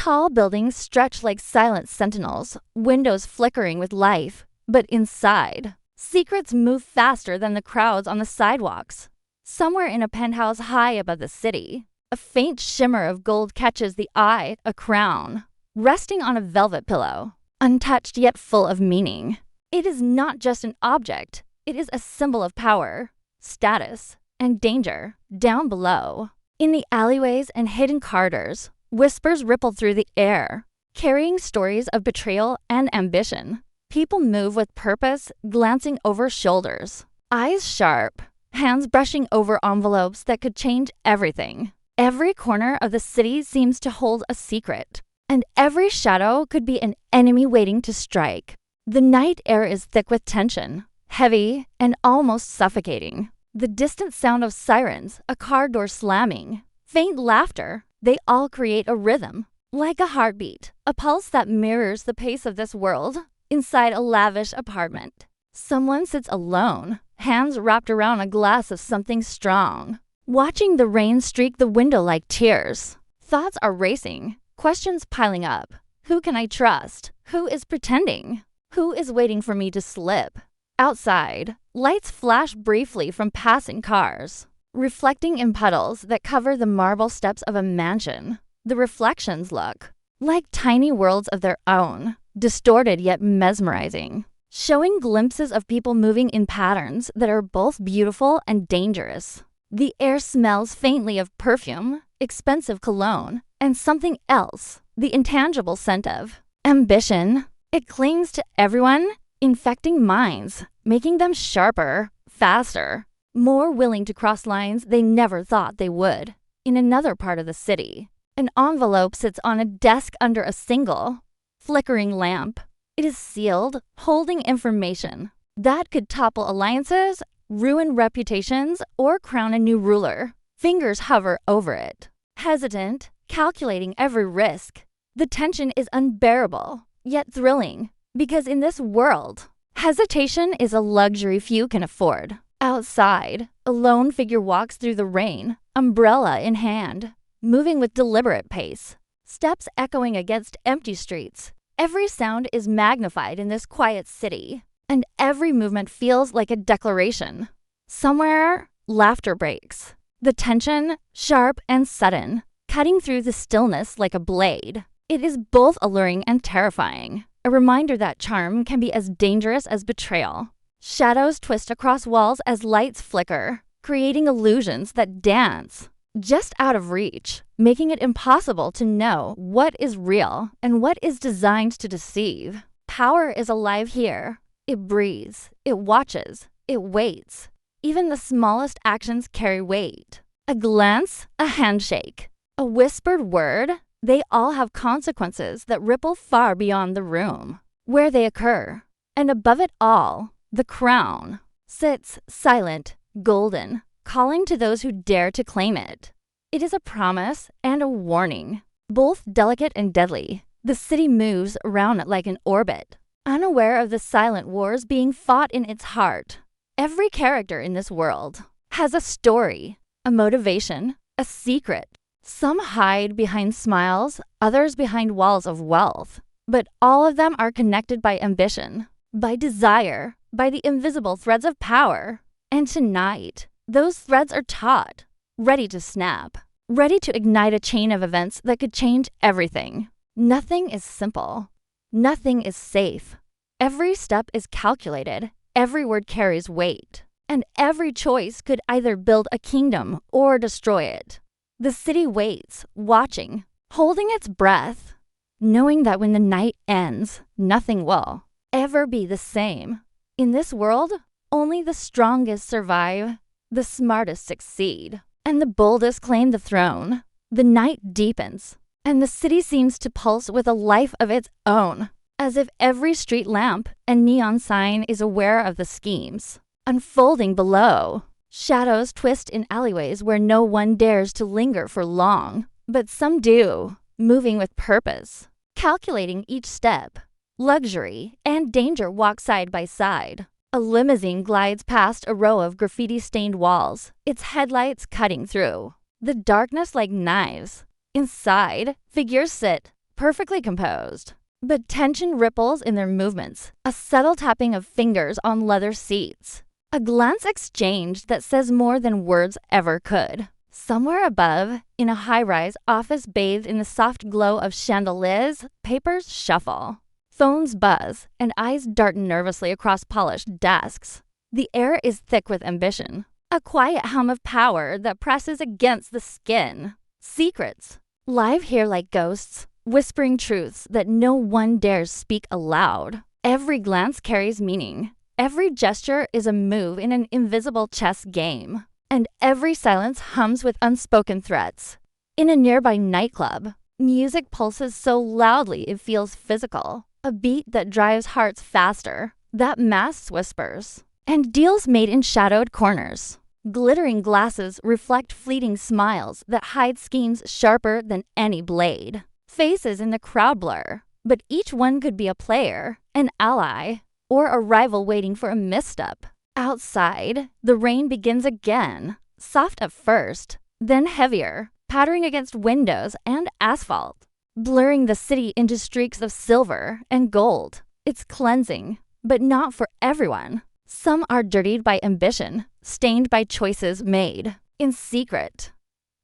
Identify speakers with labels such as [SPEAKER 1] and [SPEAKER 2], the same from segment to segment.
[SPEAKER 1] Tall buildings stretch like silent sentinels, windows flickering with life. But inside, secrets move faster than the crowds on the sidewalks. Somewhere in a penthouse high above the city, a faint shimmer of gold catches the eye, a crown, resting on a velvet pillow, untouched yet full of meaning. It is not just an object, it is a symbol of power, status, and danger. Down below, in the alleyways and hidden corridors, whispers ripple through the air, carrying stories of betrayal and ambition. People move with purpose, glancing over shoulders, eyes sharp, hands brushing over envelopes that could change everything. Every corner of the city seems to hold a secret, and every shadow could be an enemy waiting to strike. The night air is thick with tension, heavy and almost suffocating. The distant sound of sirens, a car door slamming, faint laughter, they all create a rhythm, like a heartbeat, a pulse that mirrors the pace of this world. Inside a lavish apartment, someone sits alone, hands wrapped around a glass of something strong, watching the rain streak the window like tears. Thoughts are racing, questions piling up. Who can I trust? Who is pretending? Who is waiting for me to slip? Outside, lights flash briefly from passing cars, reflecting in puddles that cover the marble steps of a mansion. The reflections look like tiny worlds of their own, distorted yet mesmerizing, showing glimpses of people moving in patterns that are both beautiful and dangerous. The air smells faintly of perfume, expensive cologne, and something else, the intangible scent of ambition. It clings to everyone, infecting minds, making them sharper, faster, more willing to cross lines they never thought they would. In another part of the city, an envelope sits on a desk under a single, flickering lamp. It is sealed, holding information that could topple alliances, ruin reputations, or crown a new ruler. Fingers hover over it, hesitant, calculating every risk. The tension is unbearable, yet thrilling, because in this world, hesitation is a luxury few can afford. Outside, a lone figure walks through the rain, umbrella in hand, moving with deliberate pace, steps echoing against empty streets. Every sound is magnified in this quiet city, and every movement feels like a declaration. Somewhere, laughter breaks, the tension sharp and sudden, cutting through the stillness like a blade. It is both alluring and terrifying, a reminder that charm can be as dangerous as betrayal. Shadows twist across walls as lights flicker, creating illusions that dance just out of reach, making it impossible to know what is real and what is designed to deceive. Power is alive here. It breathes, it watches, it waits. Even the smallest actions carry weight. A glance, a handshake, a whispered word, they all have consequences that ripple far beyond the room where they occur. And above it all, the crown sits silent, golden, calling to those who dare to claim it. It is a promise and a warning, both delicate and deadly. The city moves around it like an orbit, unaware of the silent wars being fought in its heart. Every character in this world has a story, a motivation, a secret. Some hide behind smiles, others behind walls of wealth, but all of them are connected by ambition, by desire, by the invisible threads of power. And tonight, those threads are taut, ready to snap, ready to ignite a chain of events that could change everything. Nothing is simple. Nothing is safe. Every step is calculated. Every word carries weight. And every choice could either build a kingdom or destroy it. The city waits, watching, holding its breath, knowing that when the night ends, nothing will ever be the same. In this world, only the strongest survive, the smartest succeed, and the boldest claim the throne. The night deepens, and the city seems to pulse with a life of its own, as if every street lamp and neon sign is aware of the schemes unfolding below. Shadows twist in alleyways where no one dares to linger for long, but some do, moving with purpose, calculating each step. Luxury and danger walk side by side. A limousine glides past a row of graffiti-stained walls, its headlights cutting through the darkness like knives. Inside, figures sit, perfectly composed. But tension ripples in their movements, a subtle tapping of fingers on leather seats, a glance exchanged that says more than words ever could. Somewhere above, in a high-rise office bathed in the soft glow of chandeliers, papers shuffle. Phones buzz, and eyes dart nervously across polished desks. The air is thick with ambition, a quiet hum of power that presses against the skin. Secrets, live here like ghosts, whispering truths that no one dares speak aloud. Every glance carries meaning. Every gesture is a move in an invisible chess game. And every silence hums with unspoken threats. In a nearby nightclub, music pulses so loudly it feels physical. A beat that drives hearts faster, that masks whispers. And deals made in shadowed corners. Glittering glasses reflect fleeting smiles that hide schemes sharper than any blade. Faces in the crowd blur, but each one could be a player, an ally, or a rival waiting for a misstep. Outside, the rain begins again, soft at first, then heavier, pattering against windows and asphalt, blurring the city into streaks of silver and gold. It's cleansing, but not for everyone. Some are dirtied by ambition, stained by choices made in secret.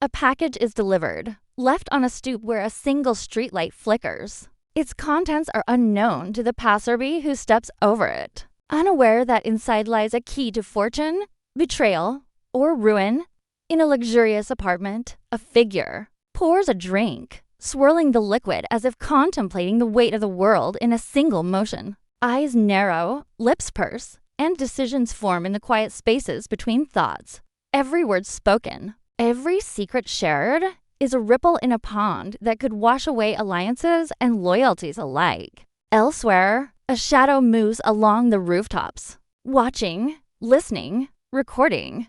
[SPEAKER 1] A package is delivered, left on a stoop where a single streetlight flickers. Its contents are unknown to the passerby who steps over it, unaware that inside lies a key to fortune, betrayal, or ruin. In a luxurious apartment, a figure pours a drink, swirling the liquid as if contemplating the weight of the world in a single motion. Eyes narrow, lips purse, and decisions form in the quiet spaces between thoughts. Every word spoken, every secret shared, is a ripple in a pond that could wash away alliances and loyalties alike. Elsewhere, a shadow moves along the rooftops, watching, listening, recording.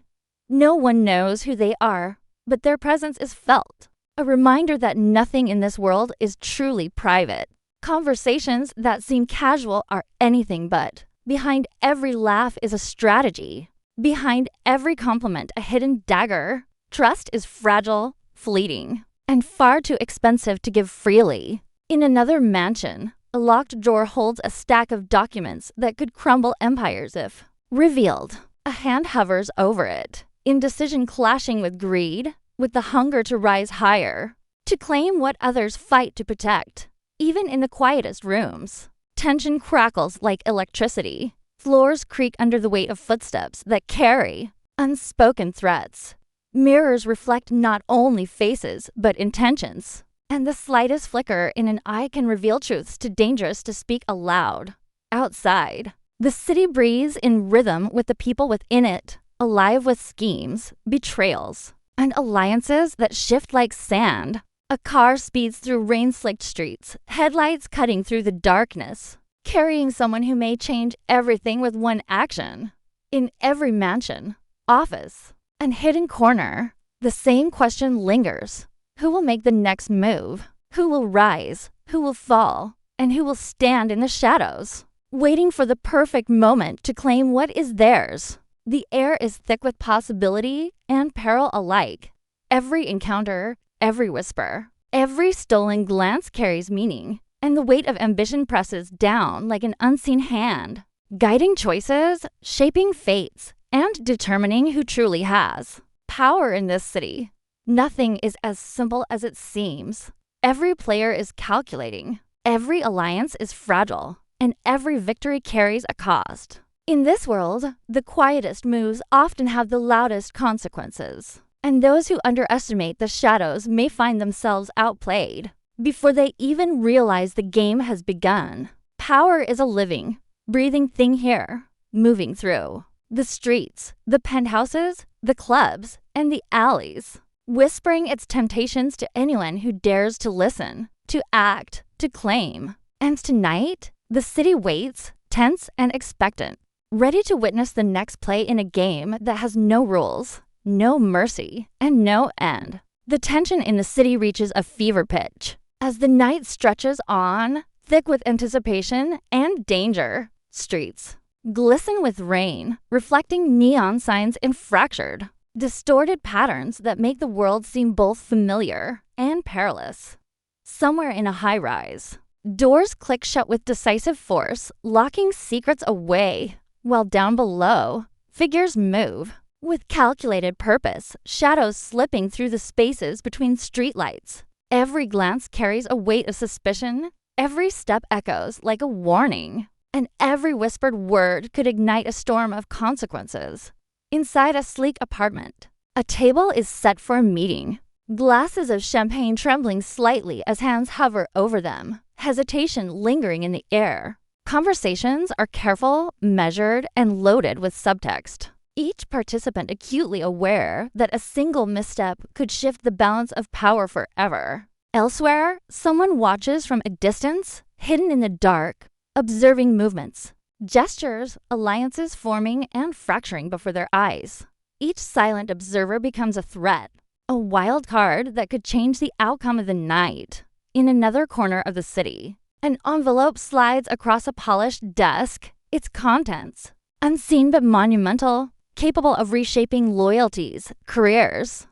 [SPEAKER 1] No one knows who they are, but their presence is felt, a reminder that nothing in this world is truly private. Conversations that seem casual are anything but. Behind every laugh is a strategy. Behind every compliment, a hidden dagger. Trust is fragile, fleeting, and far too expensive to give freely. In another mansion, a locked drawer holds a stack of documents that could crumble empires if revealed. A hand hovers over it, indecision clashing with greed, with the hunger to rise higher, to claim what others fight to protect. Even in the quietest rooms, tension crackles like electricity. Floors creak under the weight of footsteps that carry unspoken threats. Mirrors reflect not only faces, but intentions. And the slightest flicker in an eye can reveal truths too dangerous to speak aloud. Outside, the city breathes in rhythm with the people within it, alive with schemes, betrayals, and alliances that shift like sand. A car speeds through rain-slicked streets, headlights cutting through the darkness, carrying someone who may change everything with one action. In every mansion, office, and hidden corner, the same question lingers. Who will make the next move? Who will rise? Who will fall? And who will stand in the shadows, waiting for the perfect moment to claim what is theirs? The air is thick with possibility and peril alike. Every encounter, every whisper, every stolen glance carries meaning, and the weight of ambition presses down like an unseen hand, guiding choices, shaping fates, and determining who truly has power in this city. Nothing is as simple as it seems. Every player is calculating, every alliance is fragile, and every victory carries a cost. In this world, the quietest moves often have the loudest consequences. And those who underestimate the shadows may find themselves outplayed before they even realize the game has begun. Power is a living, breathing thing here, moving through the streets, the penthouses, the clubs, and the alleys, whispering its temptations to anyone who dares to listen, to act, to claim. And tonight, the city waits, tense and expectant, ready to witness the next play in a game that has no rules, no mercy, and no end. The tension in the city reaches a fever pitch as the night stretches on, thick with anticipation and danger. Streets glisten with rain, reflecting neon signs in fractured, distorted patterns that make the world seem both familiar and perilous. somewhere in a high-rise. Doors click shut with decisive force, locking secrets away, while down below, figures move. With calculated purpose, shadows slipping through the spaces between streetlights. Every glance carries a weight of suspicion. Every step echoes like a warning. And every whispered word could ignite a storm of consequences. Inside a sleek apartment, a table is set for a meeting. Glasses of champagne trembling slightly as hands hover over them. Hesitation lingering in the air. Conversations are careful, measured, and loaded with subtext. Each participant acutely aware that a single misstep could shift the balance of power forever. Elsewhere, someone watches from a distance, hidden in the dark, observing movements, gestures, alliances forming and fracturing before their eyes. Each silent observer becomes a threat, a wild card that could change the outcome of the night. In another corner of the city, an envelope slides across a polished desk, its contents, unseen but monumental, capable of reshaping loyalties, careers,